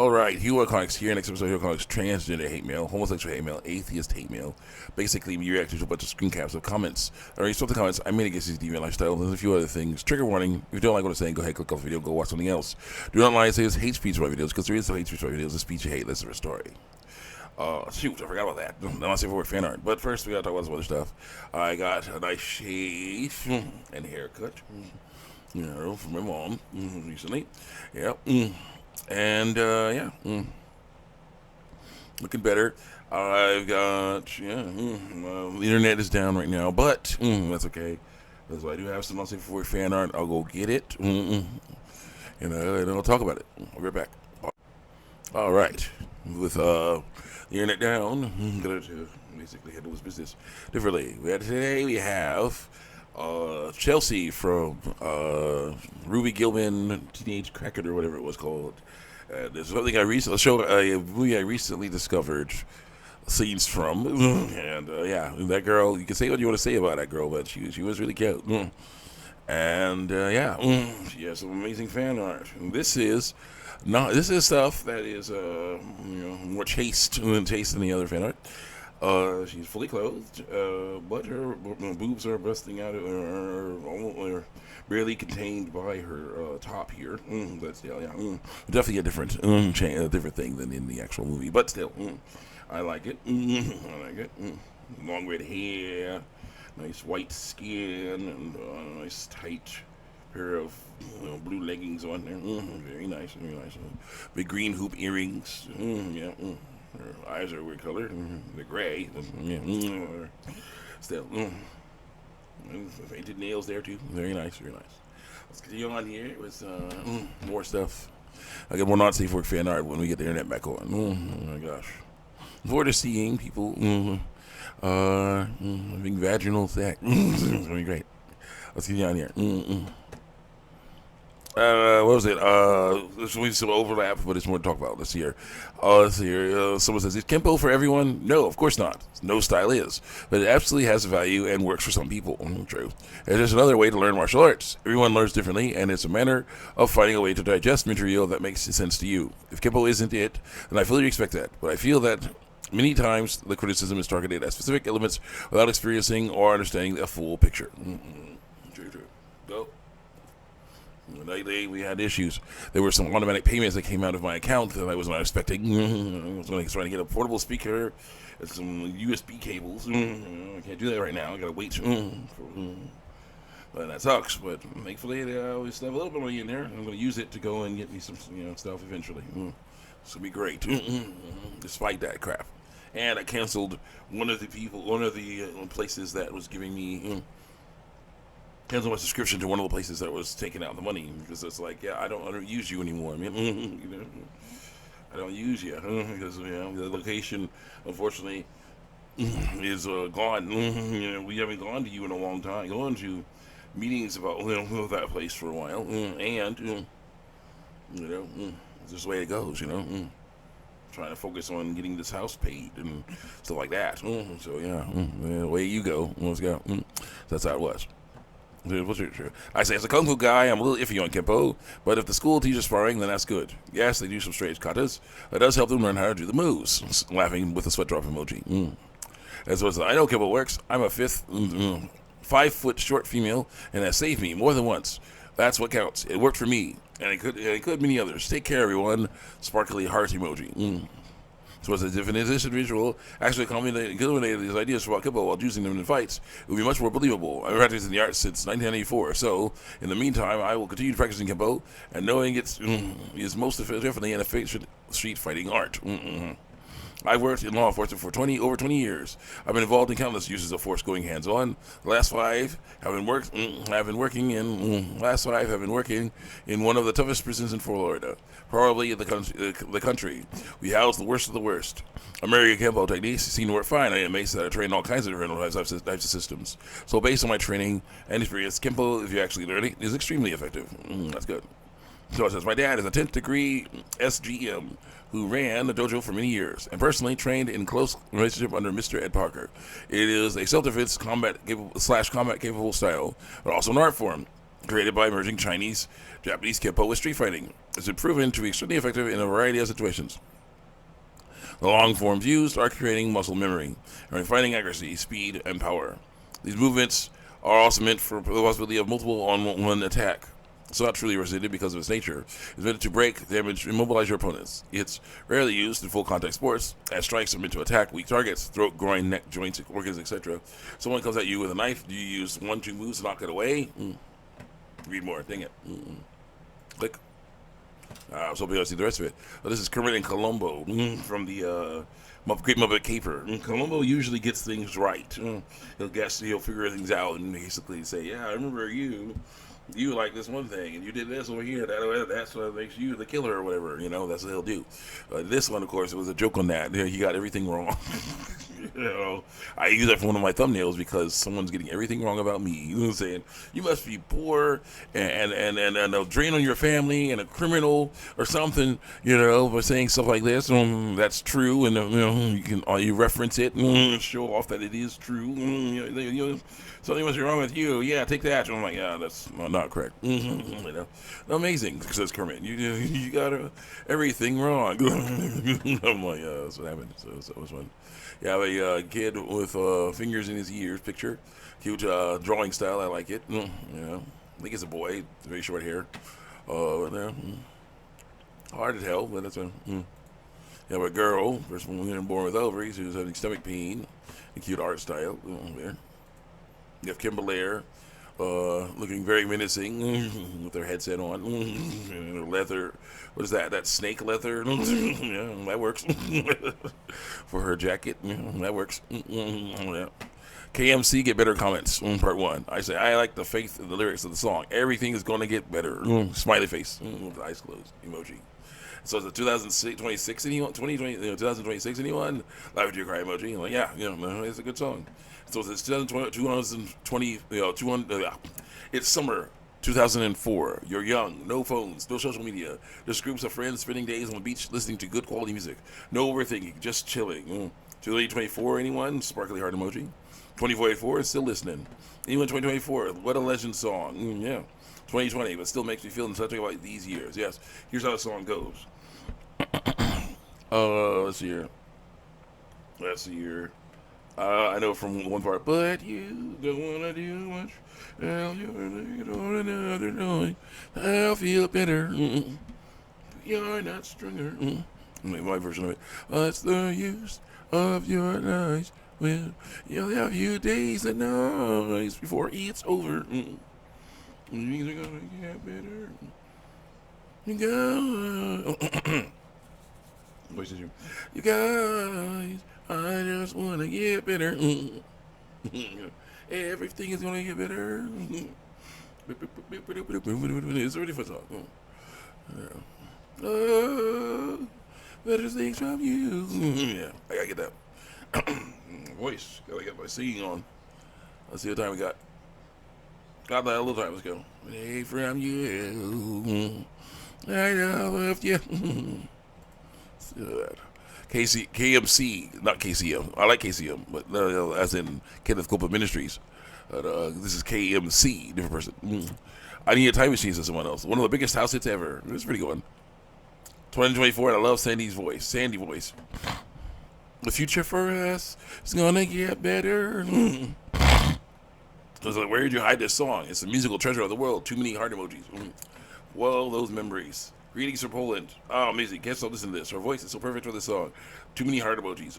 Alright, Hugh Comics here. Next episode of Hugh Comics: Transgender hate mail, homosexual hate mail, atheist hate mail. Basically, you react to a bunch of screen caps of comments. Alright, so the comments, I made against these deviant lifestyle. There's a few other things. Trigger warning: if you don't like what I'm saying, go ahead, click off the video, go watch something else. Do not lie and say it's hate speech about videos, because there is no hate speech about videos. It's speech you hate. That's the story. Shoot, I forgot about that. I'm not saying for fan art. But first, we gotta talk about some other stuff. I got a nice shave and haircut, from my mom recently. Yep. And, looking better. I've got, the internet is down right now, but that's okay. Because I do have some I'll for fan art. I'll go get it, and I'll talk about it. I'll be right back. All right. With the internet down, got to basically handle this business differently. Today we have Chelsea from Ruby Gilman Teenage Cracker or whatever it was called. There's something a movie I recently discovered scenes from, and that girl. You can say what you want to say about that girl, but she was really cute. And she has some amazing fan art. And this is stuff that is more chaste than the other fan art. She's fully clothed, but her boobs are busting out, or barely contained by her top here. That's definitely a different thing than in the actual movie, but still, I like it. I like it. Long red hair, nice white skin, and a nice tight pair of blue leggings on there. Very nice, very nice. Big green hoop earrings. Her eyes are weird color. They're gray. Still. Painted nails there too. Very nice, very nice. Let's continue on here with more stuff. I get more not safe for fan art when we get the internet back on. Oh my gosh. Look forward to seeing people having vaginal sex. It's going to be great. Let's continue on here. What was it? There's some overlap, but it's more to talk about. Let's see here. Someone says, is Kempo for everyone? No, of course not. No style is. But it absolutely has value and works for some people. True. It's just another way to learn martial arts. Everyone learns differently, and it's a manner of finding a way to digest material that makes sense to you. If Kempo isn't it, then I fully expect that. But I feel that many times the criticism is targeted at specific elements without experiencing or understanding the full picture. True. Go. Lately, we had issues. There were some automatic payments that came out of my account that I was not expecting. I was trying to get a portable speaker and some USB cables. I can't do that right now. I gotta wait. But that sucks. But thankfully, I always have a little bit of money in there. I'm gonna use it to go and get me some, stuff eventually. This will be great. Despite that crap. And I canceled one of the places that was giving me. Cancel my subscription to one of the places that was taking out the money, because it's like, I don't use you anymore. I don't use you because the location, unfortunately, is gone. We haven't gone to you in a long time. Gone to meetings about that place for a while, and it's just the way it goes. Trying to focus on getting this house paid and stuff like that. The way you go, let's go. That's how it was. I say, as a kung fu guy, I'm a little iffy on Kempo, but if the school teaches sparring, then that's good. Yes, they do some strange katas. That does help them learn how to do the moves. Laughing with a sweat drop emoji. As well as I know Kempo works. I'm a 5 foot short female, and that saved me more than once. That's what counts. It worked for me, and it could many others. Take care, everyone. Sparkly heart emoji. So as if an individual actually culminated these ideas about Kempo while using them in fights, it would be much more believable. I've been practicing the art since 1994, so in the meantime, I will continue practicing Kempo and knowing it's most definitely an efficient street fighting art. I've worked in law enforcement for over 20 years. I've been involved in countless uses of force going hands-on. The last 5 have been working in one of the toughest prisons in Florida, probably in the country. We house the worst of the worst. American Kempo techniques seem to work fine. I am amazed that I train all kinds of different types of systems. So based on my training and experience, Kempo, if you actually learn it, is extremely effective. That's good. So it says, my dad is a 10th degree SGM who ran the dojo for many years and personally trained in close relationship under Mr. Ed Parker. It is a self-defense combat capable style, but also an art form. created by merging Chinese, Japanese Kempo with street fighting. It's been proven to be extremely effective in a variety of situations. The long forms used are creating muscle memory and refining accuracy, speed, and power. These movements are also meant for the possibility of multiple on one attack. It's not truly resisted because of its nature. It's meant to break, damage, and immobilize your opponents. It's rarely used in full contact sports, as strikes are meant to attack weak targets, throat, groin, neck, joints, organs, etc. Someone comes at you with a knife, do you use 1-2 moves to knock it away? Read more, dang it. Click. I was hoping I'd see the rest of it. But this is Kermit and Columbo from the Great Muppet Caper. Columbo usually gets things right. He'll figure things out and basically say, yeah, I remember you like this one thing, and you did this over here. That's what makes you the killer or whatever. That's what he'll do. This one, of course, it was a joke on that. He got everything wrong. I use that for one of my thumbnails because someone's getting everything wrong about me. You know what I'm saying? You must be poor and a drain on your family and a criminal or something. By saying stuff like this. That's true, and you reference it and show off that it is true. Something must be wrong with you. Yeah, take that. I'm like, yeah, that's not correct. Amazing, says Kermit. You got everything wrong. I'm like, yeah, that's what happened. So that was fun. Yeah, a kid with fingers in his ears picture. Cute drawing style. I like it. I think it's a boy. Very short hair. Hard as hell, but that's a. You have a girl, first one born with ovaries, who's having stomach pain. A cute art style. There. You have Kim Belair, looking very menacing with her headset on. Leather. What is that? That snake leather? Yeah, that works. For her jacket. That works. Yeah. KMC, get better comments. Part 1. I say, I like the faith in the lyrics of the song. Everything is going to get better. Smiley face. With the eyes closed. Emoji. So it's a 2026 anyone? 2026 anyone? Live your cry emoji. I'm like, yeah, it's a good song. So it's 2020, it's summer 2004. You're young, no phones, no social media. Just groups of friends spending days on the beach listening to good quality music. No overthinking, just chilling. 2024, anyone? Sparkly heart emoji. 2044 is still listening. Anyone 2024? What a legend song. Yeah. 2020, but still makes me feel nostalgic about these years. Yes. Here's how the song goes. Let's see here. I know from one part, but you don't want to do much. Well, you're on another noise. I'll feel better. You're not stronger. My version of it. What's the use of your lies? Well, you'll have a few days and nights before it's over. Things are gonna get better. You guys, I just wanna get better. Everything is gonna get better. It's a really fun song. Better things from you. Yeah, I gotta get that voice. Gotta get my singing on. Let's see what time we got. Got that a little time. Let's go. Hey, from you. I love you. KMC, not KCM. I like KCM, but as in Kenneth Copeland Ministries. This is KMC, different person. I Need a Time Machine, says someone else. One of the biggest house hits ever. It's a pretty good one. 2024, and I love Sandy's voice. Sandy voice. The future for us is gonna get better. Like, where did you hide this song? It's the musical treasure of the world. Too many heart emojis. Well, those memories. Greetings from Poland. Oh, amazing. Can't stop listening to this. Her voice is so perfect for this song. Too many heart emojis.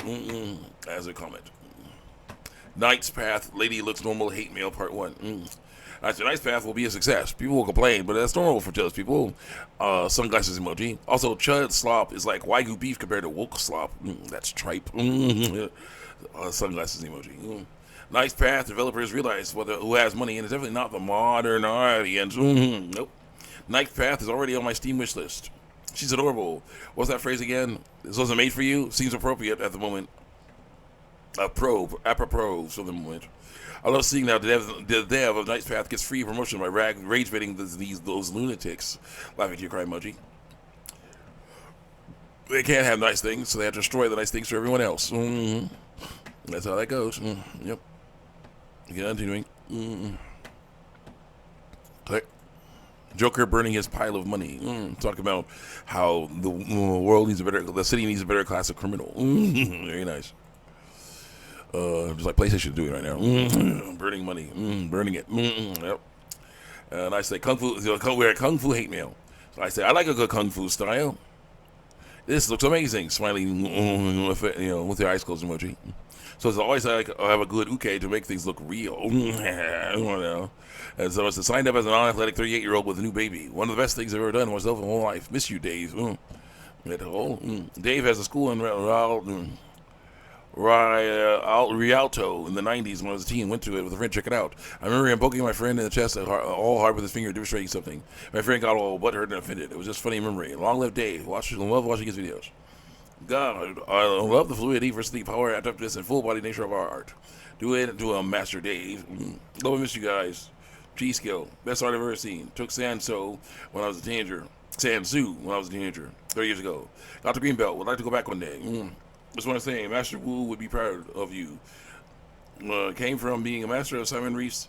As a comment. Knight's Path. Lady looks normal. Hate mail. Part 1. I said, Knight's Path will be a success. People will complain, but that's normal for jealous people. Sunglasses emoji. Also, Chud Slop is like Wagyu beef compared to woke slop. That's tripe. Sunglasses emoji. Knight's Path developers realize who has money, and it's definitely not the modern audience. Nope. Knight's Path is already on my Steam wish list. She's adorable. What's that phrase again? This wasn't made for you? Seems appropriate at the moment. Apropos for the moment. I love seeing now the dev of Knight's Path gets free promotion by rage baiting those lunatics. Laughing to your cry emoji. They can't have nice things, so they have to destroy the nice things for everyone else. That's how that goes. Yep. Continuing. Click. Joker burning his pile of money. Talking about how the world needs a better, the city needs a better class of criminal. Very nice. Just like PlayStation is doing right now. Burning money. Burning it. Yep. And I say kung fu. We're kung fu hate mail. So I say I like a good kung fu style. This looks amazing. Smiling with your eyes closed emoji. So it's always like I have a good uke to make things look real. And so it's signed up as an unathletic 38-year-old with a new baby. One of the best things I've ever done for myself in my whole life. Miss you, Dave. Dave has a school in Rialto in the 90s when I was a teen. Went to it with a friend. Check it out. I remember him poking my friend in the chest all hard with his finger, demonstrating something. My friend got all butthurt and offended. It was just funny memory. Long live Dave. Love watching his videos. God, I love the fluidity, versatility, power, adaptiveness, and full body nature of our art. Do it to a master Dave. Love and miss you guys. G-Skill, best art I've ever seen. Took Sansu when I was a teenager. 30 years ago. Got the green belt. Would like to go back one day. Just want to say, Master Wu would be proud of you. Came from being a master of Simon Rees'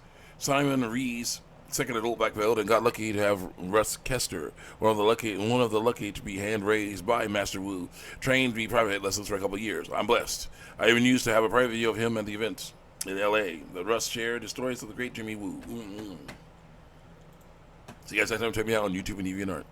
second adult black belt, and got lucky to have Russ Kester, one of the lucky to be hand raised by Master Wu, trained to be private lessons for a couple of years. I'm blessed. I even used to have a private video of him at the event in L.A. that Russ shared the stories of the great Jimmy Wu. So you guys next time check me out on YouTube and DeviantArt.